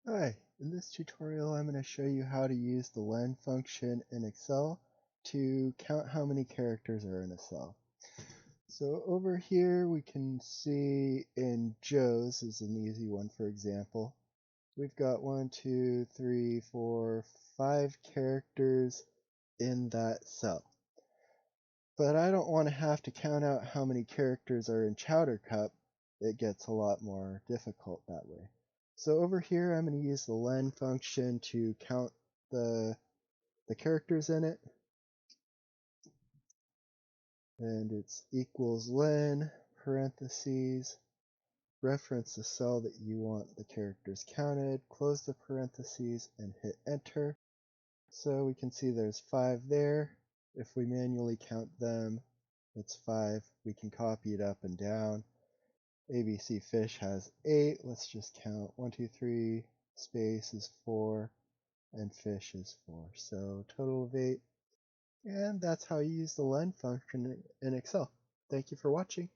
Hi, in this tutorial I'm going to show you how to use the len function in Excel to count how many characters are in a cell. So over here we can see in Joe's is an easy one for example. We've got 1, 2, 3, 4, 5 characters in that cell. But I don't want to have to count out how many characters are in Chowder Cup. It gets a lot more difficult that way. So over here I'm going to use the len function to count the, the characters in it. And it's equals len, parentheses, reference the cell that you want the characters counted, close the parentheses, and hit enter. So we can see there's 5 there. If we manually count them, it's 5. We can copy it up and down. ABC Fish has 8. Let's just count 1, 2, 3, space is 4, and fish is 4. So total of 8. And that's how you use the len function in Excel. Thank you for watching.